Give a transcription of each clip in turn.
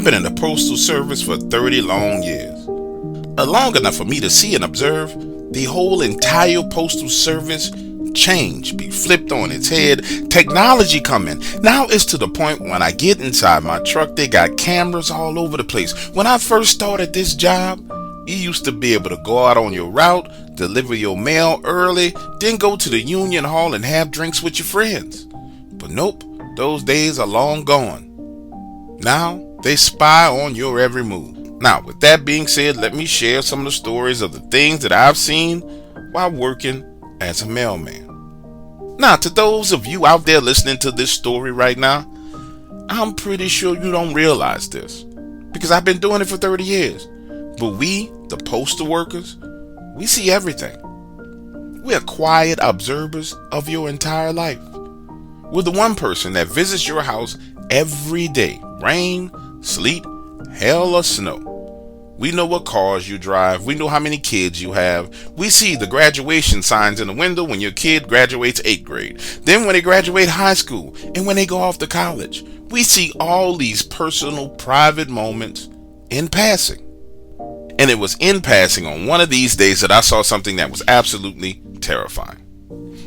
I've been in the postal service for 30 long years. Long enough for me to see and observe the whole entire postal service change, be flipped on its head, technology coming. Now it's to the point when I get inside my truck, they got cameras all over the place. When I first started this job, you used to be able to go out on your route, deliver your mail early, then go to the union hall and have drinks with your friends. But nope, those days are long gone. Now they spy on your every move. Now, with that being said, let me share some of the stories of the things that I've seen while working as a mailman. Now, to those of you out there listening to this story right now, I'm pretty sure you don't realize this because I've been doing it for 30 years. But we, the postal workers, we see everything. We are quiet observers of your entire life. We're the one person that visits your house every day, rain, sleet, hail, or snow. We know what cars you drive. We know how many kids you have. We see the graduation signs in the window when your kid graduates 8th grade. Then when they graduate high school and when they go off to college. We see all these personal, private moments in passing. And it was in passing on one of these days that I saw something that was absolutely terrifying.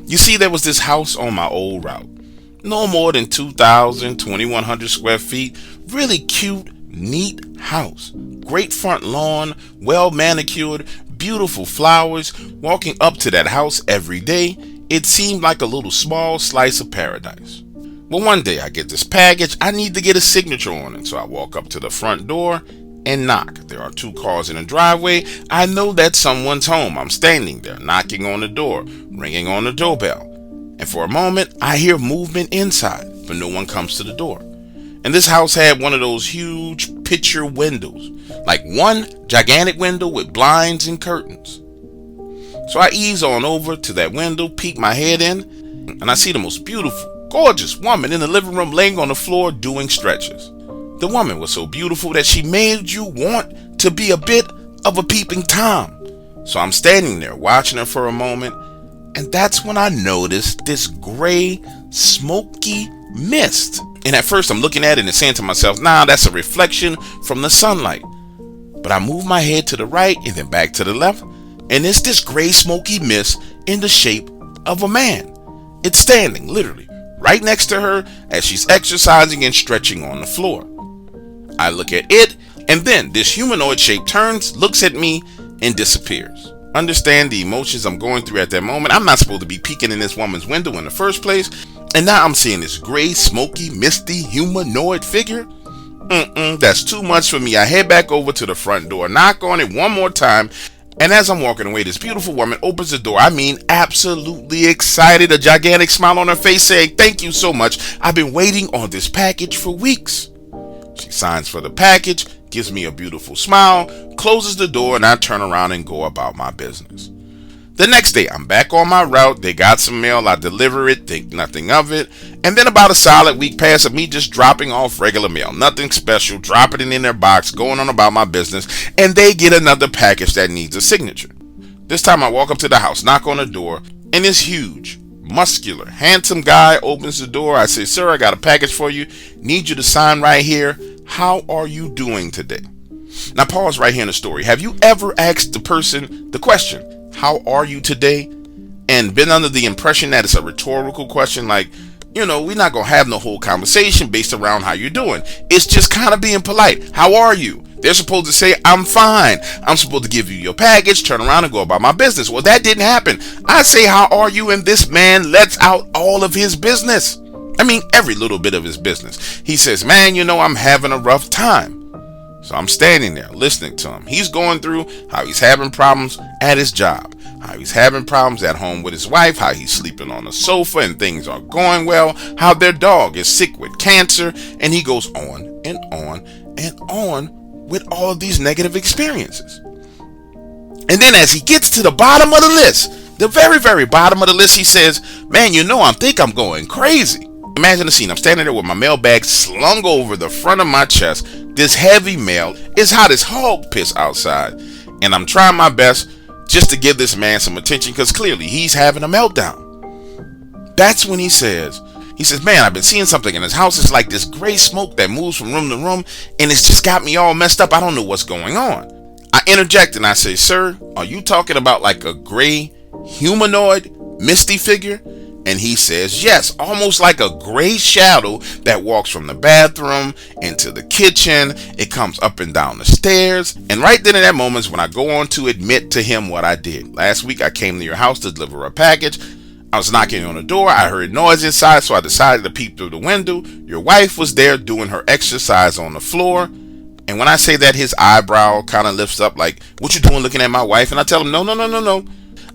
You see, there was this house on my old route. No more than 2,000, 2,100 square feet. Really cute, neat house. Great front lawn, well manicured, beautiful flowers. Walking up to that house every day, it seemed like a little small slice of paradise. Well, one day I get this package. I need to get a signature on it. So I walk up to the front door and knock. There are 2 cars in the driveway. I know that someone's home. I'm standing there knocking on the door, ringing on the doorbell. And for a moment, I hear movement inside, but no one comes to the door. And this house had one of those huge picture windows, like one gigantic window with blinds and curtains. So I ease on over to that window, peek my head in, and I see the most beautiful, gorgeous woman in the living room laying on the floor doing stretches. The woman was so beautiful that she made you want to be a bit of a peeping Tom. So I'm standing there watching her for a moment, and that's when I noticed this gray, smoky mist. And at first I'm looking at it and saying to myself, nah, that's a reflection from the sunlight. But I move my head to the right and then back to the left, and it's this gray, smoky mist in the shape of a man. It's standing literally right next to her as she's exercising and stretching on the floor. I look at it, and then this humanoid shape turns, looks at me, and disappears. Understand the emotions I'm going through at that moment. I'm not supposed to be peeking in this woman's window in the first place. And now I'm seeing this gray, smoky, misty, humanoid figure. That's too much for me. I head back over to the front door, knock on it one more time. And as I'm walking away, this beautiful woman opens the door. I mean, absolutely excited, a gigantic smile on her face saying, thank you so much. I've been waiting on this package for weeks. She signs for the package, gives me a beautiful smile, closes the door, and I turn around and go about my business. The next day, I'm back on my route. They got some mail. I deliver it, think nothing of it. And then about a solid week passes of me just dropping off regular mail. Nothing special, dropping it in their box, going on about my business. And they get another package that needs a signature. This time I walk up to the house, knock on the door, and this huge, muscular, handsome guy opens the door. I say, sir, I got a package for you. Need you to sign right here. How are you doing today? Now pause right here in the story. Have you ever asked the person the question, how are you today? And been under the impression that it's a rhetorical question, like, we're not going to have no whole conversation based around how you're doing. It's just kind of being polite. How are you? They're supposed to say, I'm fine. I'm supposed to give you your package, turn around and go about my business. Well, that didn't happen. I say, how are you? And this man lets out all of his business. I mean, every little bit of his business. He says, man, I'm having a rough time. So I'm standing there listening to him. He's going through how he's having problems at his job, how he's having problems at home with his wife, how he's sleeping on the sofa and things are going well, how their dog is sick with cancer, and he goes on and on and on with all of these negative experiences. And then as he gets to the bottom of the list, the very, very bottom of the list, he says, man, I think I'm going crazy. Imagine the scene. I'm standing there with my mail bag slung over the front of my chest. This heavy mail. It's hot as hog piss outside. And I'm trying my best just to give this man some attention because clearly he's having a meltdown. That's when he says, He says, man, I've been seeing something in his house. It's like this gray smoke that moves from room to room, and it's just got me all messed up. I don't know what's going on. I interject and I say, sir, are you talking about like a gray humanoid misty figure? And he says, yes, almost like a gray shadow that walks from the bathroom into the kitchen. It comes up and down the stairs. And right then in that moment is when I go on to admit to him what I did. Last week I came to your house to deliver a package. I was knocking on the door. I heard noise inside, so I decided to peep through the window. Your wife was there doing her exercise on the floor. And when I say that, his eyebrow kind of lifts up like, what you doing looking at my wife? And I tell him, no.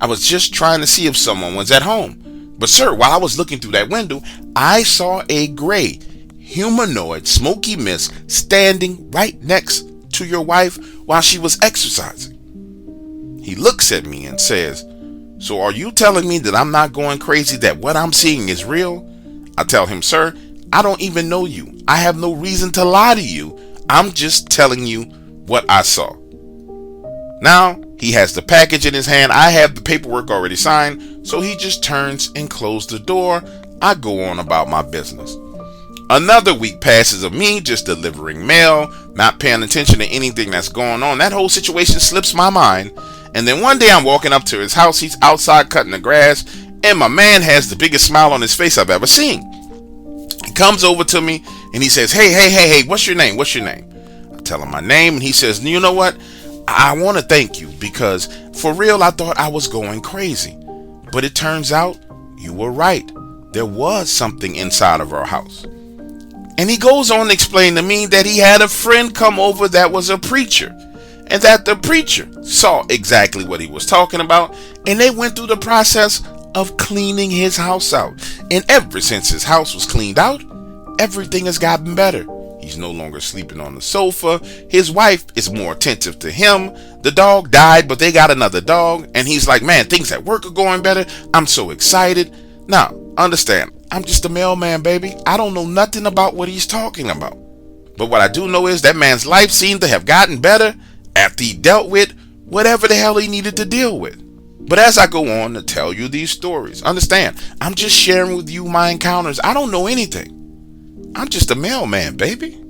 I was just trying to see if someone was at home. But sir, while I was looking through that window, I saw a gray, humanoid, smoky mist standing right next to your wife while she was exercising. He looks at me and says, so are you telling me that I'm not going crazy, that what I'm seeing is real? I tell him, sir, I don't even know you. I have no reason to lie to you. I'm just telling you what I saw. Now, he has the package in his hand. I have the paperwork already signed, so he just turns and closes the door. I go on about my business. Another week passes of me just delivering mail, not paying attention to anything that's going on. That whole situation slips my mind. And then one day I'm walking up to his house. He's outside cutting the grass, and my man has the biggest smile on his face I've ever seen. He comes over to me and he says, hey, what's your name? I tell him my name, and he says, you know what? I want to thank you, because for real, I thought I was going crazy. But it turns out you were right. There was something inside of our house. And he goes on to explain to me that he had a friend come over that was a preacher, and that the preacher saw exactly what he was talking about, and they went through the process of cleaning his house out. And ever since his house was cleaned out, everything has gotten better. He's no longer sleeping on the sofa. His wife is more attentive to him. The dog died, but they got another dog. And he's like, man, things at work are going better. I'm so excited. Now, understand, I'm just a mailman, baby. I don't know nothing about what he's talking about. But what I do know is that man's life seemed to have gotten better after he dealt with whatever the hell he needed to deal with. But as I go on to tell you these stories, understand, I'm just sharing with you my encounters. I don't know anything. I'm just a mailman, baby.